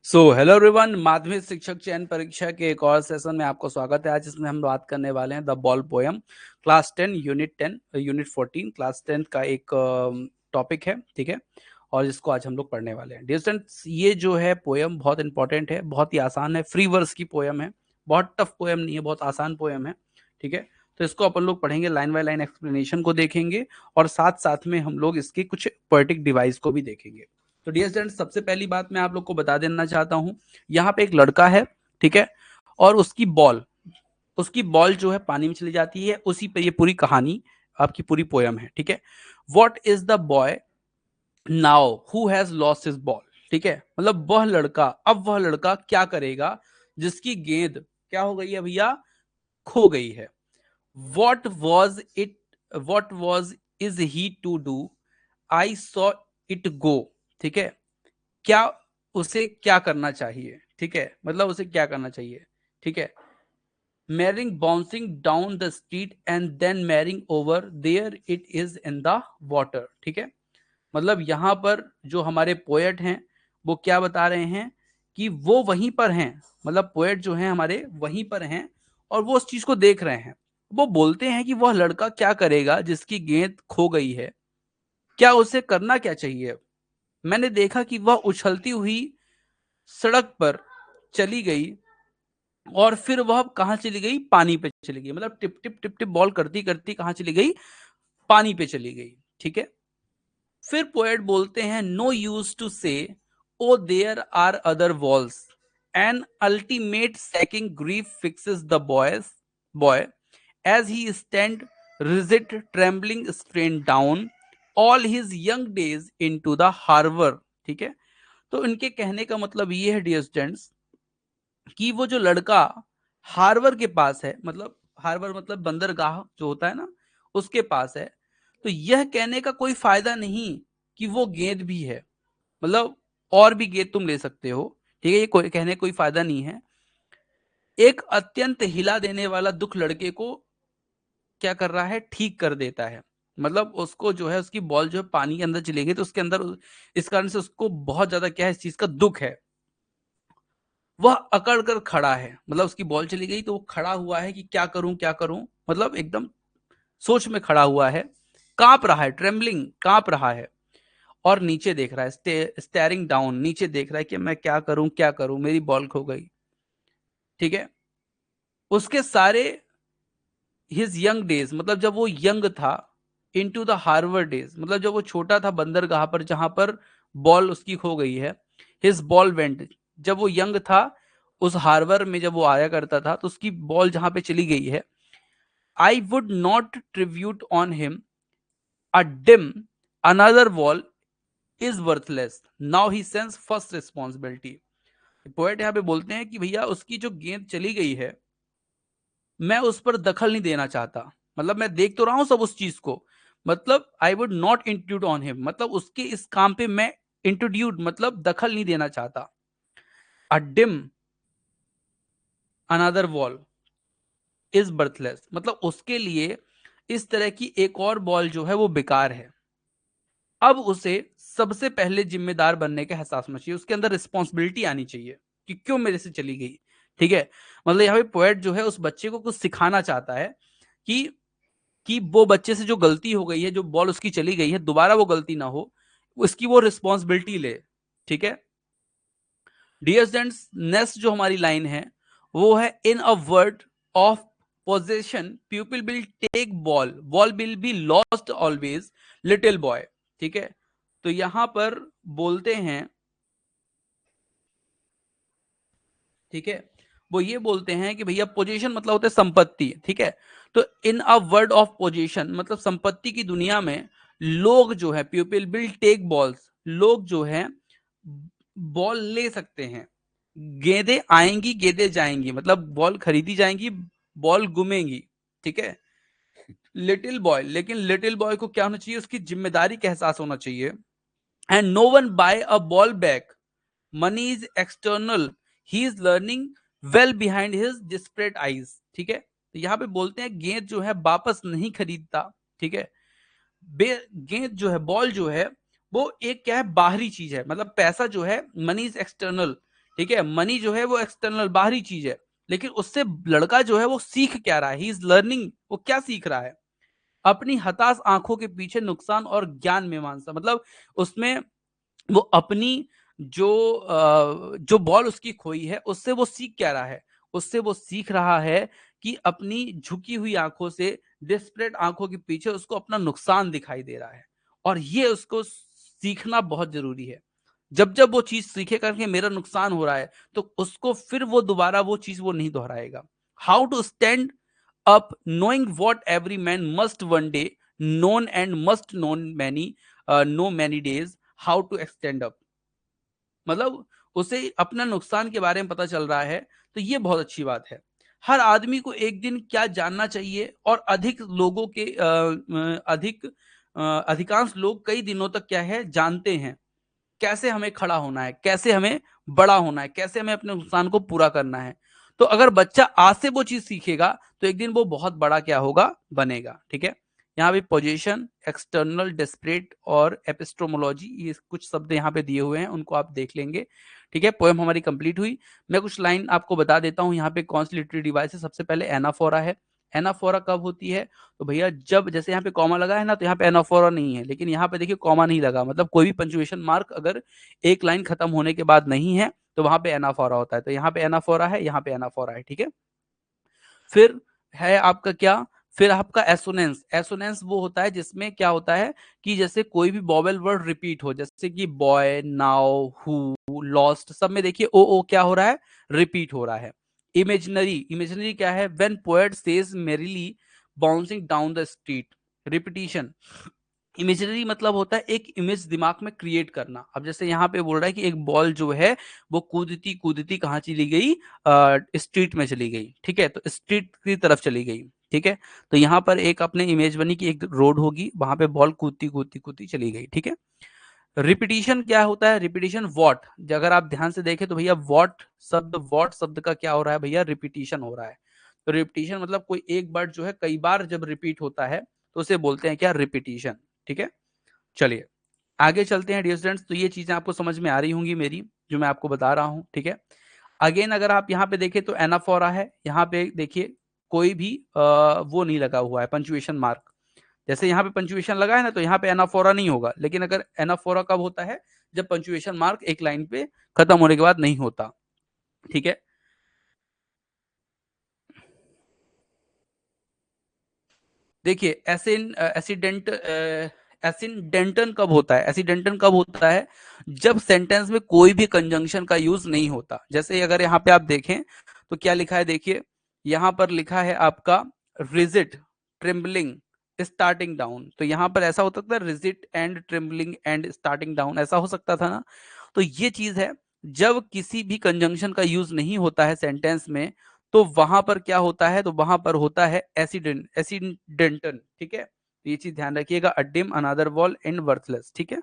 Hello everyone, माध्यमिक शिक्षक चयन परीक्षा के एक और सेशन में आपको स्वागत है। आज इसमें हम बात करने वाले हैं the ball poem, class 10 unit 14 class 10 का एक टॉपिक है, ठीक है। और इसको आज हम लोग पढ़ने वाले हैं। डियर स्टूडेंट्स, ये जो है पोयम बहुत इंपॉर्टेंट है, बहुत ही आसान है, फ्री वर्स की पोयम है, बहुत टफ पोयम नहीं है, बहुत आसान पोयम है, ठीक है। तो इसको अपन लोग पढ़ेंगे, लाइन बाय लाइन एक्सप्लेनेशन को देखेंगे और साथ साथ में हम लोग इसके कुछ पोएटिक डिवाइस को भी देखेंगे। तो डियर स्टूडेंट्स, सबसे पहली बात मैं आप लोग को बता देना चाहता हूं, यहाँ पे एक लड़का है, ठीक है, और उसकी बॉल जो है पानी में चली जाती है। उसी पे ये पूरी कहानी, आपकी पूरी पोयम है, ठीक है। What is the boy now who has lost his ball, ठीक है। मतलब वह लड़का क्या करेगा जिसकी गेंद क्या हो गई है भैया, खो गई है। What was it, what was is he to do, I saw it go, ठीक है। क्या उसे क्या करना चाहिए, ठीक है, मतलब उसे क्या करना चाहिए, ठीक है। Marrying bouncing down the street and then marrying over there it is in the water, ठीक है। मतलब यहाँ पर जो हमारे पोएट हैं वो क्या बता रहे हैं कि वो वहीं पर हैं, मतलब पोएट जो हैं हमारे वहीं पर हैं और वो उस चीज को देख रहे हैं। वो बोलते हैं कि वह लड़का क्या करेगा जिसकी गेंद खो गई है, क्या उसे करना क्या चाहिए। मैंने देखा कि वह उछलती हुई सड़क पर चली गई और फिर वह कहां चली गई, पानी पे चली गई। मतलब tip tip tip tip ball करती करती कहां चली गई, पानी पे चली गई, ठीक है। फिर पोएट बोलते हैं, no use to say O there are other balls, an ultimate shaking grief fixes the boy as he stand rigid trembling staring down all his young days into the harbour, ठीक है। तो इनके कहने का मतलब ये है dear students कि वो जो लड़का हार्बर के पास है, मतलब हार्बर मतलब बंदरगाह जो होता है ना, उसके पास है। तो यह कहने का कोई फायदा नहीं कि वो गेंद भी है, मतलब और भी गेंद तुम ले सकते हो, ठीक है। ये कोई कहने कोई फायदा नहीं है। एक अत्यंत हिला देने वाला दुख लड़के को क्या कर रहा है, ठीक कर देता है। मतलब उसको जो है, उसकी बॉल जो है पानी के अंदर चली गई, तो उसके अंदर इस कारण से उसको बहुत ज्यादा क्या है, इस चीज का दुख है। वह अकड़ कर खड़ा है, मतलब उसकी बॉल चली गई तो वो खड़ा हुआ है कि क्या करूं क्या करूं, मतलब एकदम सोच में खड़ा हुआ है, कांप रहा है, ट्रेम्बलिंग, कांप रहा है। और नीचे देख रहा है, स्टेयरिंग डाउन, नीचे देख रहा है कि मैं क्या करूं, मेरी बॉल खो गई, ठीक है। उसके सारे हिज यंग डेज, मतलब जब वो यंग था, इनटू द हार्बर डेज, मतलब जब वो छोटा था बंदरगाह पर जहां पर बॉल उसकी खो गई है। हिज बॉल वेंट, जब वो यंग था, उस हार्बर में जब वो आया करता था तो उसकी बॉल जहां पे चली गई है। I would not tribute on him a dim another wall is worthless, now he sense first responsibility. Poet यहाँ पे बोलते हैं कि भैया उसकी जो गेंद चली गई है, मैं उस पर दखल नहीं देना चाहता। मतलब मैं देख तो रहा हूं सब उस चीज को, मतलब I would not intrude on him, मतलब उसके इस काम पे मैं इंट्रोड्यूट मतलब दखल नहीं देना चाहता। अ डिम अनदर वॉल इज बर्थलेस, मतलब उसके लिए इस तरह की एक और बॉल जो है वो बेकार है। अब उसे सबसे पहले जिम्मेदार बनने का एहसास होना चाहिए, उसके अंदर रिस्पॉन्सिबिलिटी आनी चाहिए कि क्यों मेरे से चली गई, ठीक है। मतलब यहाँ पे पोएट जो है उस बच्चे को कुछ सिखाना चाहता है कि वो बच्चे से जो गलती हो गई है, जो बॉल उसकी चली गई है, दोबारा वो गलती ना हो, उसकी वो रिस्पॉन्सिबिलिटी ले, ठीक है। डियर स्टूडेंट्स, नेक्स्ट जो हमारी लाइन है वो है, in a world of possession people will take ball, ball will be lost always little boy, ठीक है। तो यहां पर बोलते हैं, ठीक है, वो ये बोलते हैं कि भैया पोजीशन मतलब होता है संपत्ति, ठीक है। तो इन अ वर्ड ऑफ पोजीशन मतलब संपत्ति की दुनिया में लोग जो है, पीपल विल टेक बॉल्स, लोग जो है बॉल ले सकते हैं। गेंदें आएंगी गेंदें जाएंगी, मतलब बॉल खरीदी जाएंगी, बॉल गुमेंगी, ठीक है। लिटिल बॉय, लेकिन लिटिल बॉय को क्या होना चाहिए, उसकी जिम्मेदारी का एहसास होना चाहिए। And no one buy a ball back, money is external, he is learning well behind his desperate eyes, ठीक है। तो यहाँ पे बोलते हैं गेंद जो है वापस नहीं खरीदता, ठीक है। गेंद जो है, बॉल जो है, वो एक क्या है, बाहरी चीज है, मतलब पैसा जो है, मनी इज एक्सटर्नल, ठीक है, मनी जो है वो एक्सटर्नल बाहरी चीज है, लेकिन उससे लड़का जो है वो सीख क्या रहा है, ही इज लर्निंग, वो क्या सीख रहा है, अपनी हताश आंखों के पीछे नुकसान और ज्ञान मीमांसा, मतलब उसमें वो अपनी जो बॉल उसकी खोई है उससे वो सीख क्या रहा है, उससे वो सीख रहा है कि अपनी झुकी हुई आंखों से, डिस्परेट आंखों के पीछे उसको अपना नुकसान दिखाई दे रहा है, और ये उसको सीखना बहुत जरूरी है। जब जब वो चीज सीखे करके मेरा नुकसान हो रहा है, तो उसको फिर वो दोबारा वो चीज वो नहीं दोहराएगा। How to stand up knowing what every man must one day known and must known many know many days how to extend up, मतलब उसे अपना नुकसान के बारे में पता चल रहा है, तो ये बहुत अच्छी बात है। हर आदमी को एक दिन क्या जानना चाहिए, और अधिक लोगों के अधिकांश लोग कई दिनों तक क्या है जानते हैं, कैसे हमें खड़ा होना है, कैसे हमें बड़ा होना है, कैसे हमें अपने नुकसान को पूरा करना है। तो अगर बच्चा आज से वो चीज सीखेगा, तो एक दिन वो बहुत बड़ा क्या होगा, बनेगा। ठीक है, यहाँ पे पोजीशन, एक्सटर्नल, डिस्परेट और एपिस्टोमोलॉजी, ये कुछ शब्द यहाँ पे दिए हुए हैं, उनको आप देख लेंगे। ठीक है, पोएम हमारी कंप्लीट हुई। मैं कुछ लाइन आपको बता देता हूँ यहाँ पे कौन सी लिटरेरी डिवाइस है। सबसे पहले एनाफोरा है। एनाफोरा कब होती है, तो भैया जब, जैसे यहाँ पे कॉमा लगा है ना, तो यहाँ पे एनाफोरा नहीं है, लेकिन यहाँ पे देखिए कॉमा नहीं लगा, मतलब कोई भी पंचुएशन मार्क अगर एक लाइन खत्म होने के बाद नहीं है, तो वहां पे एनाफोरा होता है। तो यहाँ पे एनाफोरा है, यहाँ पे एनाफोरा है। ठीक है, फिर है आपका क्या, फिर आपका एसोनेंस। एसोनेंस वो होता है जिसमें क्या होता है कि जैसे कोई भी वॉवेल वर्ड रिपीट हो, जैसे कि बॉय, नाउ, हु, लॉस्ट, सब में देखिए ओ ओ क्या हो रहा है, रिपीट हो रहा है। इमेजिनरी, इमेजिनरी क्या है, when poet says merrily bouncing down the street. Repetition, imaginary मतलब होता है एक इमेज दिमाग में क्रिएट करना। अब जैसे यहाँ पे बोल रहा है कि एक बॉल जो है वो कूदती कूदती कहाँ चली गई, स्ट्रीट में चली गई। ठीक है, तो स्ट्रीट की तरफ चली गई। ठीक है, तो यहाँ पर एक अपने इमेज बनी कि एक रोड होगी, वहां पे बॉल कूदती कूदती कूदती चली गई। ठीक है, रिपीटिशन क्या होता है, रिपीटिशन वॉट, अगर आप ध्यान से देखें तो भैया वॉट शब्द का क्या हो रहा है भैया, रिपीटिशन हो रहा है। तो रिपीटिशन मतलब कोई एक वर्ड जो है कई बार जब रिपीट होता है, तो उसे बोलते हैं क्या, रिपीटिशन। ठीक है, चलिए आगे चलते हैं डियर स्टूडेंट्स। तो ये चीजें आपको समझ में आ रही होंगी मेरी, जो मैं आपको बता रहा हूं। ठीक है, अगेन अगर आप यहाँ पे देखें तो एनाफोरा है, यहाँ पे देखिए कोई भी वो नहीं लगा हुआ है पंचुएशन मार्क। जैसे यहाँ पे पंचुएशन लगा है ना, तो यहाँ पे एनाफोरा नहीं होगा, लेकिन अगर एनाफोरा कब होता है, जब पंचुएशन मार्क एक लाइन पे खत्म होने के बाद नहीं होता। ठीक है, देखिए एसिडेंटन कब होता है, एसिडेंटन कब होता है, जब सेंटेंस में कोई भी कंजंक्शन का यूज नहीं होता। जैसे अगर यहाँ पे आप देखें तो क्या लिखा है, देखिए यहाँ पर लिखा है आपका रिजिट, ट्रिम्बलिंग, स्टार्टिंग डाउन। तो यहाँ पर ऐसा होता था, rigid and trembling and staring down, ऐसा हो सकता था ना। तो ये चीज है, जब किसी भी कंजंक्शन का यूज नहीं होता है सेंटेंस में, तो वहां पर क्या होता है, तो वहां पर होता है एसिडेंटन। ठीक है, तो ये चीज ध्यान रखिएगा, अडिम, अनादर वॉल एंड वर्थलेस। ठीक है,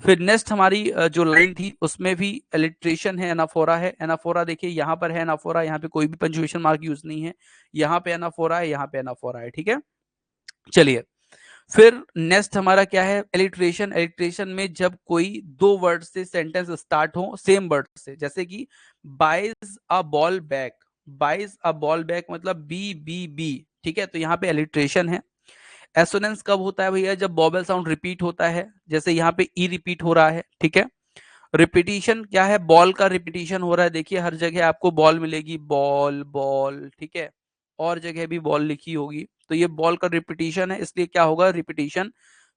फिर नेक्स्ट हमारी जो लाइन थी उसमें भी एलिट्रेशन है, एनाफोरा है। एनाफोरा देखिए यहाँ पर है एनाफोरा, यहाँ पे कोई भी पंचुएशन मार्क यूज नहीं है, यहाँ पे एनाफोरा है, यहाँ पे एनाफोरा है। ठीक है, चलिए फिर नेक्स्ट हमारा क्या है, एलिट्रेशन। एलिट्रेशन में जब कोई दो वर्ड से सेंटेंस स्टार्ट हो सेम वर्ड से, जैसे कि buys a ball back, buys a ball back मतलब बी बी बी। ठीक है, तो यहाँ पे एलिट्रेशन है। एसोनेंस कब होता है भैया, जब बॉबल साउंड रिपीट होता है, जैसे यहाँ पे ई रिपीट हो रहा है। ठीक है, रिपीटिशन क्या है, बॉल का रिपीटिशन हो रहा है, देखिए हर जगह आपको बॉल मिलेगी, बॉल बॉल। ठीक है, और जगह भी बॉल लिखी होगी, तो ये बॉल का रिपीटिशन है, इसलिए क्या होगा, रिपीटिशन।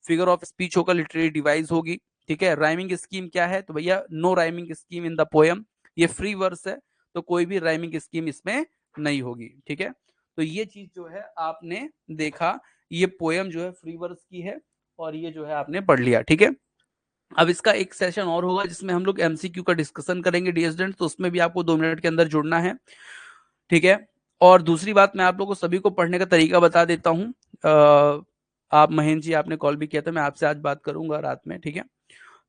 फिगर ऑफ स्पीच होगा, लिटरेरी डिवाइस होगी। ठीक है, राइमिंग स्कीम क्या है, तो भैया no rhyming scheme in the poem, ये फ्री वर्स है, तो कोई भी राइमिंग स्कीम इसमें नहीं होगी। ठीक है, तो ये चीज जो है आपने देखा, ये पोएम जो है फ्री वर्स की है, और ये जो है आपने पढ़ लिया। ठीक है, अब इसका एक सेशन और होगा जिसमें हम लोग एमसीक्यू का डिस्कशन करेंगे डियर स्टूडेंट, तो उसमें भी आपको 2 मिनट के अंदर जुड़ना है। ठीक है, और दूसरी बात मैं आप लोगों को सभी को पढ़ने का तरीका बता देता हूँ। आप महेंद्र जी, आपने कॉल भी किया था, मैं आपसे आज बात करूंगा रात में। ठीक है,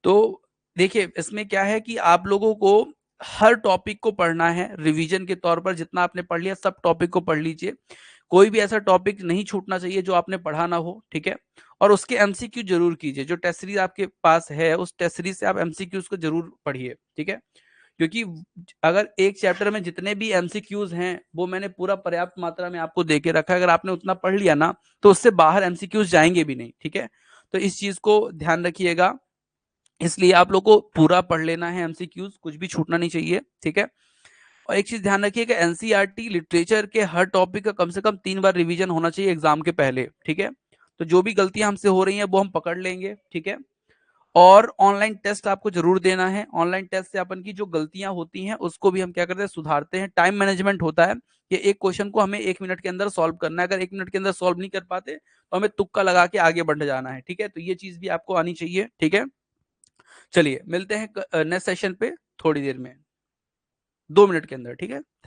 तो देखिए इसमें क्या है कि आप लोगों को हर टॉपिक को पढ़ना है रिवीजन के तौर पर, जितना आपने पढ़ लिया सब टॉपिक को पढ़ लीजिए। कोई भी ऐसा टॉपिक नहीं छूटना चाहिए जो आपने पढ़ा ना हो। ठीक है, और उसके एमसीक्यू जरूर कीजिए, जो टेस्ट सीरीज आपके पास है उस टेस्ट सीरीज से आप एमसीक्यूज को जरूर पढ़िए। ठीक है, क्योंकि अगर एक चैप्टर में जितने भी एमसीक्यूज हैं वो मैंने पूरा पर्याप्त मात्रा में आपको दे के रखा है, अगर आपने उतना पढ़ लिया ना तो उससे बाहर एमसीक्यूज जाएंगे भी नहीं, ठीक है। तो इस चीज को ध्यान रखिएगा, इसलिए आप लोग को पूरा पढ़ लेना है, एमसीक्यूज कुछ भी छूटना नहीं चाहिए, ठीक है। और एक चीज ध्यान रखिए कि एनसीईआरटी लिटरेचर के हर टॉपिक का कम से कम 3 बार रिवीजन होना चाहिए एग्जाम के पहले, ठीक है। तो जो भी गलतियां हमसे हो रही हैं वो हम पकड़ लेंगे, ठीक है। और ऑनलाइन टेस्ट आपको जरूर देना है, ऑनलाइन टेस्ट से अपन की जो गलतियां होती हैं उसको भी हम क्या करते हैं, सुधारते हैं। टाइम मैनेजमेंट होता है कि एक क्वेश्चन को हमें 1 मिनट के अंदर सॉल्व करना है, अगर 1 मिनट के अंदर सॉल्व नहीं कर पाते तो हमें तुक्का लगा के आगे बढ़ जाना है, ठीक है। तो ये चीज भी आपको आनी चाहिए, ठीक है। चलिए मिलते हैं नेक्स्ट सेशन पे थोड़ी देर में, 2 मिनट के अंदर, ठीक है। थैंक